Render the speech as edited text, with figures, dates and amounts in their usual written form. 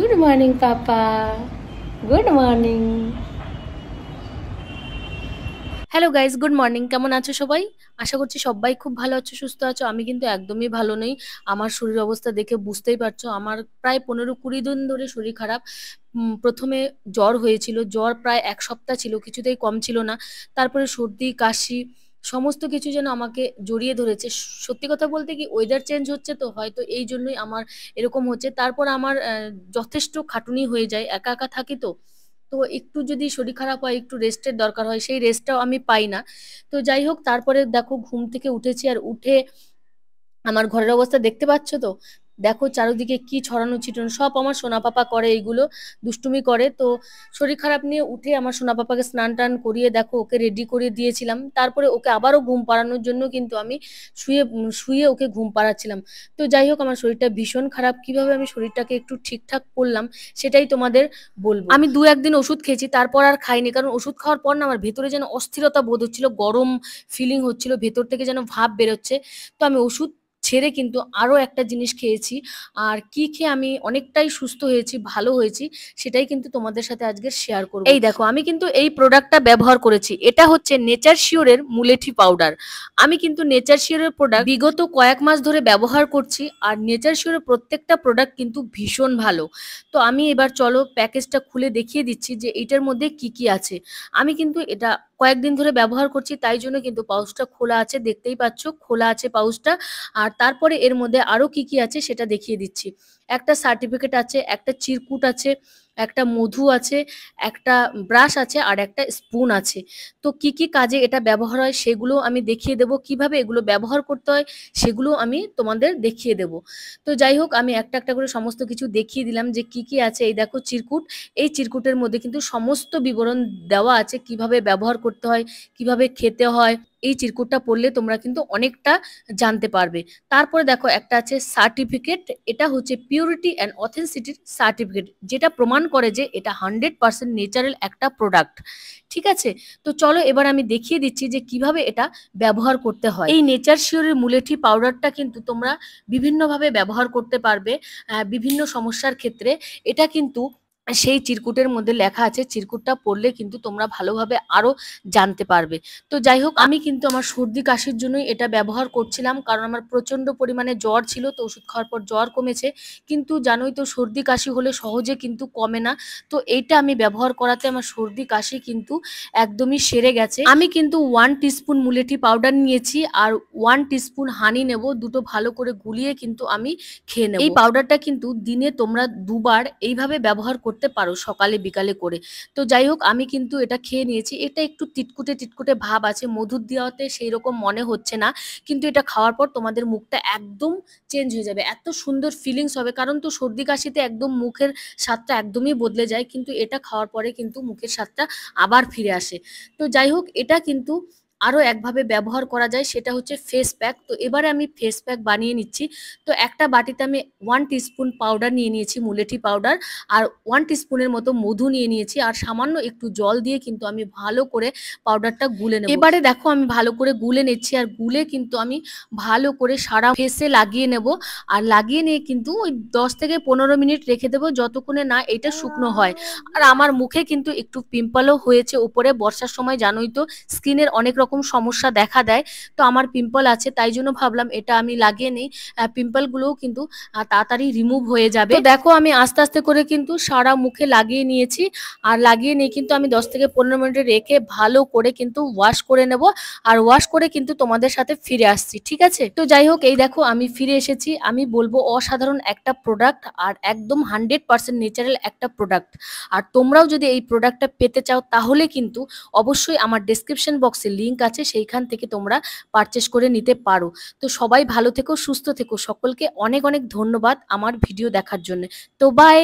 Good morning, good hello guys, good morning আছো সবাই? আশা করছি সবাই খুব ভালো আছো, সুস্থ আছো। আমি কিন্তু একদমই ভালো নেই। আমার শরীর অবস্থা দেখে বুঝতেই পারছো, আমার প্রায় 15-20 দিন ধরে শরীর খারাপ। প্রথমে জ্বর হয়েছিল, জ্বর প্রায় 1 সপ্তাহ ছিল, কিছুতেই কম ছিল না। তারপরে সর্দি কাশি সমস্ত কিছু যেন আমাকে জড়িয়ে ধরেছে। সত্যি কথা বলতে কি, ওয়েদার চেঞ্জ হচ্ছে তো হয়তো এই জন্যই আমার এরকম হচ্ছে। তারপর আমার যথেষ্ট খাটুনি হয়ে যায়, একা একা থাকি তো। তো একটু যদি শরীর খারাপ হয়, একটু রেস্টের দরকার হয়, সেই রেস্টটাও আমি পাই না। তো যাই হোক, তারপরে দেখো ঘুম থেকে উঠেছি, আর উঠে আমার ঘরের অবস্থা দেখতে পাচ্ছ তো। দেখো চারিদিকে কি ছড়ানো ছিটানো, সব আমার সোনা পাপা করে এইগুলো, দুষ্টুমি করে। তো শরীর খারাপ নিয়ে উঠে আমার সোনা পাপাকে স্নান টান করিয়ে দেখো ওকে রেডি করে দিয়েছিলাম। তারপরে ওকে আবারও ঘুম পাড়ানোর জন্য কিন্তু আমি শুয়ে ওকে ঘুম পাড়াচ্ছিলাম। তো যাই হোক, আমার শরীরটা ভীষণ খারাপ। কিভাবে আমি শরীরটাকে একটু ঠিকঠাক করলাম সেটাই তোমাদের বলবো। আমি 2-1 দিন ওষুধ খেয়েছি, তারপর আর খাইনি, কারণ ওষুধ খাওয়ার পর না আমার ভেতরে যেন অস্থিরতা বোধ হচ্ছিল, গরম ফিলিং হচ্ছিল, ভেতর থেকে যেন ভাপ বেরোচ্ছে। তো আমি ওষুধ ছেড়ে কিন্তু আরো একটা জিনিস খেয়েছি। আর কি খেয়ে আমি অনেকটাই সুস্থ হয়েছি, ভালো হয়েছি, সেটাই কিন্তু তোমাদের সাথে আজকে শেয়ার করব। এই দেখো, আমি কিন্তু এই প্রোডাক্টটা ব্যবহার করেছি। এটা হচ্ছে নেচার শিওরের মুলেঠি পাউডার। আমি কিন্তু নেচার শিওরের প্রোডাক্ট বিগত কয়েক মাস ধরে ব্যবহার করছি, আর নেচার শিওরের প্রত্যেকটা প্রোডাক্ট কিন্তু ভীষণ ভালো। তো আমি এবার চলো প্যাকেজটা খুলে দেখিয়ে দিচ্ছি যে এটার মধ্যে কি কি আছে। আমি কিন্তু এটা কয়েকদিন ধরে ব্যবহার করছি, তাই জন্য কিন্তু পাউচটা খোলা আছে, দেখতেই পাচ্ছ খোলা আছে পাউচটা। আর তারপরে এর মধ্যে আরো কি কি আছে সেটা দেখিয়ে দিচ্ছি। একটা সার্টিফিকেট আছে, একটা চিরকুট আছে, একটা মধু আছে, একটা ব্রাশ আছে, আর একটা স্পুন আছে। তো কি কি কাজে এটা ব্যবহার হয় সেগুলো আমি দেখিয়ে দেব, কিভাবে এগুলো ব্যবহার করতে হয় সেগুলো আমি তোমাদের দেখিয়ে দেব। তো যাই হোক, আমি একটা একটা করে সমস্ত কিছু দেখিয়ে দিলাম যে কি কি আছে। এই দেখো চিরকুট, এই চিরকুটের মধ্যে কিন্তু সমস্ত বিবরণ দেওয়া আছে, কিভাবে ব্যবহার করতে হয়, কিভাবে খেতে হয়। এই চিরকুটটা পড়লে তোমরা কিন্তু অনেকটা জানতে পারবে। তারপরে দেখো একটা আছে সার্টিফিকেট, এটা হচ্ছে পিউরিটি অ্যান্ড অথেন্টিসিটির সার্টিফিকেট, যেটা প্রমাণ করে যে এটা 100% ন্যাচারাল একটা প্রোডাক্ট। ঠিক আছে, তো চলো এবার আমি দেখিয়ে দিচ্ছি যে কিভাবে এটা ব্যবহার করতে হয়। এই নেচার শিওরের মুলেঠি পাউডারটা কিন্তু তোমরা বিভিন্নভাবে ব্যবহার করতে পারবে, বিভিন্ন সমস্যার ক্ষেত্রে। এটা কিন্তু সেই চিরকুটের মধ্যে লেখা আছে, চিরকুটটা পড়লে কিন্তু তোমরা ভালোভাবে আরো জানতে পারবে। তো যাই হোক, আমি কিন্তু আমার সর্দি কাশির জন্যই এটা ব্যবহার করছিলাম, কারণ আমার প্রচন্ড পরিমাণে জ্বর ছিল। তো ওষুধ খাওয়ার পর জ্বর কমেছে, কিন্তু জানোই তো সর্দি কাশি হলে সহজে কিন্তু কমে না। তো এইটা আমি ব্যবহার করাতে আমার সর্দি কাশি কিন্তু একদমই সেরে গেছে। আমি কিন্তু 1 টিস্পুন মুলেঠি পাউডার নিয়েছি, আর 1 টিস্পুন হানি নেব, দুটো ভালো করে গুলিয়ে কিন্তু আমি খেয়ে নেব। এই পাউডারটা কিন্তু দিনে তোমরা দুবার এইভাবে ব্যবহার করতে পারো, সকালে বিকালে করে। তো যাই হোক, আমি কিন্তু এটা খেয়ে নিয়েছি। এটা একটু তিতকুটে তিতকুটে ভাব আছে, মধুর দেওয়াতে সেই রকম মনে হচ্ছে না, কিন্তু এটা খাওয়ার পর তোমাদের মুখটা একদম চেঞ্জ হয়ে যাবে, এত সুন্দর ফিলিংস হবে। কারণ তো সর্দি কাশিতে একদম মুখের স্বাদটা একদমই বদলে যায়, কিন্তু এটা খাওয়ার পরে কিন্তু মুখের স্বাদটা আবার ফিরে আসে। তো যাই হোক, এটা কিন্তু আরো একভাবে ব্যবহার করা যায়, সেটা হচ্ছে ফেস প্যাক। তো এবারে আমি ফেস প্যাক বানিয়ে নিচ্ছি। তো একটা বাটিতে আমি 1 টিস্পুন পাউডার নিয়ে নিয়েছি, মুলেঠি পাউডার, আর 1 টিস্পুনের মতো মধু নিয়ে নিয়েছি, আর সামান্য একটু জল দিয়ে কিন্তু আমি ভালো করে পাউডারটা গুলে নেব। এবারে দেখো আমি ভালো করে গুলে নিচ্ছি, আর গুলে কিন্তু আমি ভালো করে সারা ফেসে লাগিয়ে নেব। আর লাগিয়ে নিয়ে কিন্তু ওই 10 থেকে 15 মিনিট রেখে দেবো, যতক্ষণে না এটা শুকনো হয়। আর আমার মুখে কিন্তু একটু পিম্পলও হয়েছে উপরে, বর্ষার সময় জানোই তো স্কিনের অনেক রকম সমস্যা দেখা দেয়। তো আমার পিম্পল আছে, তাই জন্য ভাবলাম এটা আমি লাগিয়ে নিই, পিম্পল গুলোও কিন্তু তাড়াতাড়ি রিমুভ হয়ে যাবে। তো দেখো আমি আস্তে আস্তে করে কিন্তু সারা মুখে লাগিয়ে নিয়েছি। আর লাগিয়ে নিয়ে কিন্তু আমি 10 থেকে 15 মিনিট রেখে ভালো করে কিন্তু ওয়াশ করে নেব। আর ওয়াশ করে কিন্তু তোমাদের সাথে ফিরে আসছি, ঠিক আছে? তো যাই হোক, এই দেখো আমি ফিরে এসেছি। আমি বলবো অসাধারণ একটা প্রোডাক্ট, আর একদম 100% ন্যাচারাল একটা প্রোডাক্ট। আর তোমরাও যদি এই প্রোডাক্টটা পেতে চাও, তাহলে কিন্তু অবশ্যই আমার ডেসক্রিপশন বক্সে লিংক আছে, সেইখান থেকে তোমরা পারচেস করে নিতে পারো। তো সবাই ভালো থেকো, সুস্থ থেকো, সকলকে অনেক অনেক ধন্যবাদ আমার ভিডিও দেখার জন্য। তো বাই।